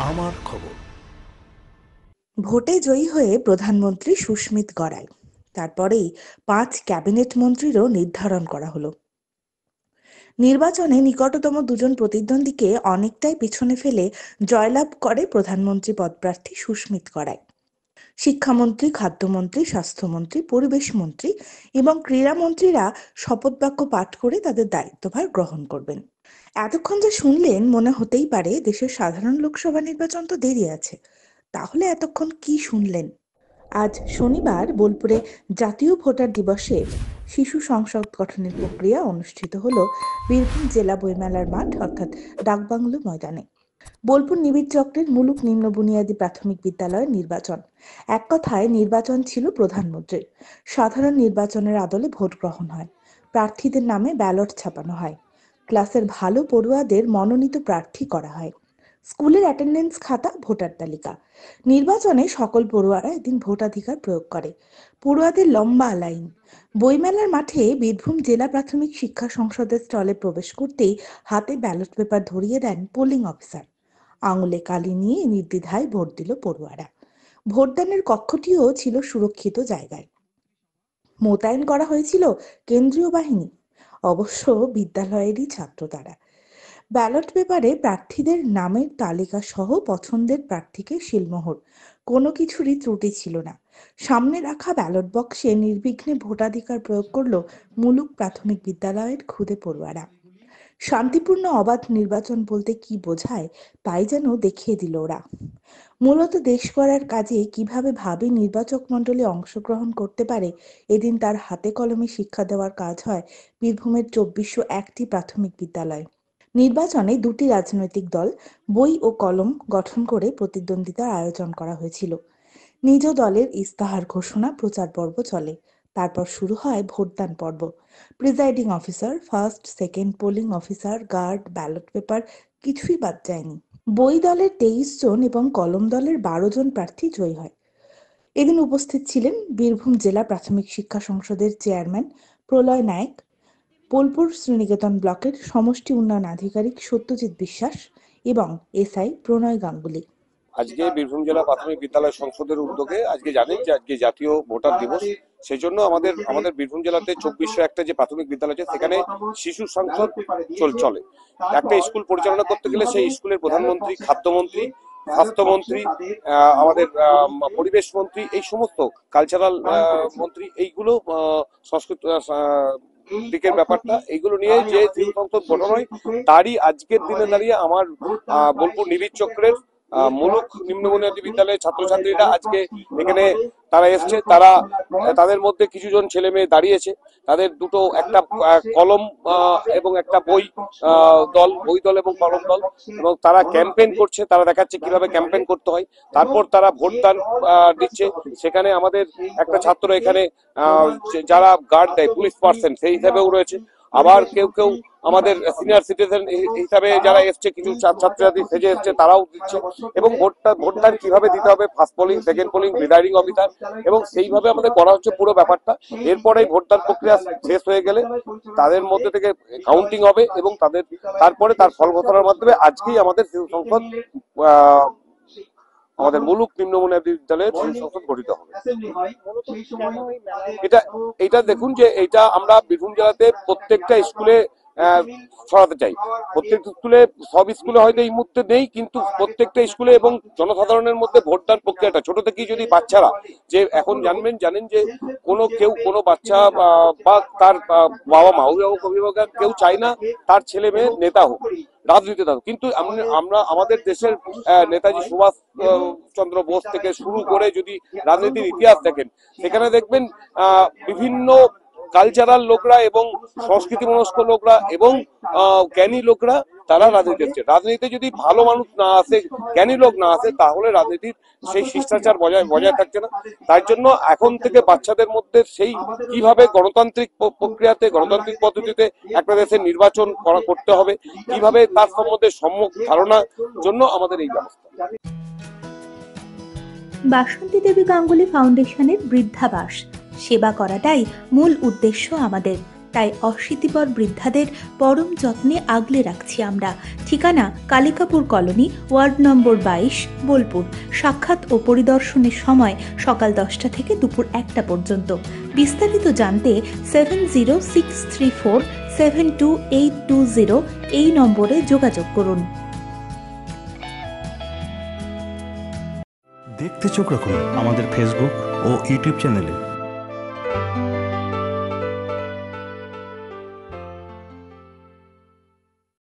আমার খবর। ভোটে জয়ী হয়ে প্রধানমন্ত্রী সুস্মিত গড়াই, তারপরেই 5 ক্যাবিনেট মন্ত্রীরও নির্ধারণ করা হলো। নির্বাচনে নিকটতম দুজন প্রতিদ্বন্দ্বীকে অনেকটাই পিছনে ফেলে জয়লাভ করে প্রধানমন্ত্রী পদপ্রার্থী সুস্মিত গড়াই। শিক্ষামন্ত্রী, খাদ্যমন্ত্রী, স্বাস্থ্যমন্ত্রী, পরিবেশ মন্ত্রী এবং ক্রীড়ামন্ত্রীরা শপথ বাক্য পাঠ করে তাদের দায়িত্বভার গ্রহণ করবেন। এতক্ষণ যা শুনলেন মনে হতেই পারে দেশের সাধারণ লোকসভা নির্বাচন তো দেরি আছে। তাহলে এতক্ষণ কি শুনলেন? আজ শনিবার বোলপুরে জাতীয় ভোটার দিবসে শিশু সংসদ গঠনের প্রক্রিয়া অনুষ্ঠিত হলো বীরভূম জেলা বইমেলার মাঠ অর্থাৎ ডাকবাংলো ময়দানে। বোলপুর নিবিড় চক্রের মুলুক নিম্ন বুনিয়াদী প্রাথমিক বিদ্যালয়ের নির্বাচন, এক কথায় নির্বাচন ছিল প্রধানমন্ত্রীর। সাধারণ নির্বাচনের আদলে ভোট গ্রহণ হয়, প্রার্থীদের নামে ব্যালট ছাপানো হয়, ক্লাসের ভালো পড়ুয়াদের মনোনীত প্রার্থী করা হয়, স্কুলের অ্যাটেন্ডেন্স খাতা, ভোটার তালিকা। নির্বাচনে সকল পড়ুয়ারা এদিন ভোটাধিকার প্রয়োগ করে। পড়ুয়াদের লম্বা লাইন। বইমেলার মাঠে বীরভূম জেলা প্রাথমিক শিক্ষা সংসদের স্টলে প্রবেশ করতেই হাতে ব্যালট পেপার ধরিয়ে দেন পোলিং অফিসার। আঙুলে কালি নিয়ে নির্দ্বিধায় ভোট দিল পড়ুয়ারা। ভোটদানের কক্ষটিও ছিল সুরক্ষিত জায়গায়। মোতায়েন করা হয়েছিল কেন্দ্রীয় বাহিনী, অবশ্য বিদ্যালয়েরই ছাত্র তারা। ব্যালট পেপারে প্রার্থীদের নামের তালিকা সহ পছন্দের প্রার্থীকে সিলমোহর, কোনো কিছুরই ত্রুটি ছিল না। সামনে রাখা ব্যালট বক্সে নির্বিঘ্নে ভোটাধিকার প্রয়োগ করল মুলুক প্রাথমিক বিদ্যালয়ের খুদে পড়ুয়ারা। শান্তিপূর্ণ অবাধ নির্বাচন বলতে কি বোঝায় তাই যেন দেখিয়ে দিল ওরা। মূলত দেশ গড়ার কাজে কিভাবে ভাবি নির্বাচক মণ্ডলী অংশগ্রহণ করতে পারে, এদিন তার হাতে কলমে শিক্ষা দেওয়ার কাজ হয় বীরভূমের 2401টি প্রাথমিক বিদ্যালয়। নির্বাচনে দুটি রাজনৈতিক দল বই ও কলম গঠন করে প্রতিদ্বন্দ্বিতার আয়োজন করা হয়েছিল। নিজ দলের ইস্তাহার ঘোষণা প্রচার পর্ব চলে, তারপর শুরু হয় ভোটদান পর্ব। Presiding officer, first second polling officer, guard, ballot paper কিছুই বাদ যায়নি। বই দলের 23 জন এবং কলম দলের 12 জন প্রার্থী জয়ী হয়। এদিন উপস্থিত ছিলেন বীরভূম জেলা প্রাথমিক শিক্ষা সংসদের চেয়ারম্যান প্রলয় নায়েক, বোলপুর শ্রীনিকেতন ব্লকের সমষ্টি উন্নয়ন আধিকারিক সত্যজিৎ বিশ্বাস এবং এসআই প্রণয় গাঙ্গুলি। আজকে বীরভূম জেলা প্রাথমিক বিদ্যালয় সংসদের উদ্যোগে আজকে জানেন যে আজকে জাতীয় ভোটার দিবস। সেই জন্য আমাদের বীরভূম জেলাতে 2401টা যে প্রাথমিক বিদ্যালয় আছে সেখানে শিশু সংসদ চলে। একটা স্কুল পরিচালনা করতে গেলে সেই স্কুলের প্রধানমন্ত্রী, খাদ্যমন্ত্রী, স্বাস্থ্যমন্ত্রী, আমাদের পরিবেশ মন্ত্রী, এই সমস্ত কালচারাল মন্ত্রী, এইগুলো সংস্কৃত দিকের ব্যাপারটা, এইগুলো নিয়ে যে শিশু সংসদ গঠন হয় তারই আজকের দিনে দাঁড়িয়ে আমার বোলপুর নিবিড় চক্রের মুলুক নিম্ন বুনিয়াদী বিদ্যালয়ের ছাত্রছাত্রীরা আজকে এখানে তারা এসছে। তাদের মধ্যে কিছু জন ছেলে মেয়ে দাঁড়িয়েছে, তাদের দুটো একটা কলম এবং একটা বই দল এবং কলম দল, এবং তারা ক্যাম্পেইন করছে। তারা দেখাচ্ছে কিভাবে ক্যাম্পেইন করতে হয়। তারপর তারা ভোটদান দিচ্ছে। সেখানে আমাদের একটা ছাত্র এখানে যারা গার্ড দেয়, পুলিশ পার্সন সেই হিসাবেও রয়েছে। আবার কেউ কেউ আমাদের সিনিয়র সিটিজেন হিসাবে যারা এসছে, কিছু ছাত্রছাত্রী সেজে এসছে, তারাও দিচ্ছে। এবং ভোটদান কিভাবে দিতে হবে, first polling, second polling, presiding officer, এবং সেইভাবে আমাদের করা হচ্ছে পুরো ব্যাপারটা। এরপরেই ভোটদান প্রক্রিয়া শেষ হয়ে গেলে তাদের মধ্যে থেকে কাউন্টিং হবে এবং তারপরে তার ফল ঘোষণার মাধ্যমে আজকেই আমাদের শিশু সংসদ আমাদের মুলুক নিম্ন বুনিয়াদী বিদ্যালয়ের শিশু সংসদ গঠিত হবে। এটা দেখুন যে এটা আমরা বীরভূম জেলাতে প্রত্যেকটা স্কুলে ছড়াতে চাই। প্রত্যেকটা স্কুলে, সব স্কুলে হয়তো এই মুহূর্তে নেই, কিন্তু প্রত্যেকটা স্কুলে এবং জনসাধারণের মধ্যে ভোটদান প্রক্রিয়াটা ছোট থেকেই যদি বাচ্চারা, যে এখন জানেন যে কোনো বাচ্চা বা তার বাবা মা, অভিভাবক কেউ চায় না তার ছেলে মেয়ে নেতা হোক, রাজনীতি থাকুক। কিন্তু আমরা আমাদের দেশের নেতাজি সুভাষ চন্দ্র বোস থেকে শুরু করে যদি রাজনীতির ইতিহাস দেখেন, সেখানে দেখবেন বিভিন্ন কালচারাল লোকরা এবং সংস্কৃতি মনস্ক লোকরা এবং জ্ঞানী লোকরা তারা রাজনীতি এসছে। রাজনীতিতে যদি ভালো মানুষ না আসে, জ্ঞানী লোক না আসে, তাহলে রাজনীতির সেই শিষ্টাচার বজায় থাকছে না। তাই জন্য এখন থেকে বাচ্চাদের মধ্যে সেই কিভাবে গণতান্ত্রিক প্রক্রিয়াতে, গণতান্ত্রিক পদ্ধতিতে একটা দেশের নির্বাচন করতে হবে, কিভাবে তার সম্বন্ধে সম্যক ধারণার জন্য আমাদের এই ব্যবস্থা। বাসন্তী দেবী গাঙ্গুলি ফাউন্ডেশনের বৃদ্ধাবাস সেবা করাটাই মূল উদ্দেশ্য আমাদের। তাই অশীতিপর বৃদ্ধাদের পরম যত্নে আগলে রাখছি আমরা। ঠিকানা Kalikapur colony, ward number 22, Bolpur. সাক্ষাৎ ও পরিদর্শনের সময় সকাল 10টা থেকে দুপুর 1টা পর্যন্ত। বিস্তারিত জানতে 7063472820 এই নম্বরে যোগাযোগ করুন। দেখতে চোখ রাখুন আমাদের ফেসবুক ও ইউটিউব চ্যানেলে।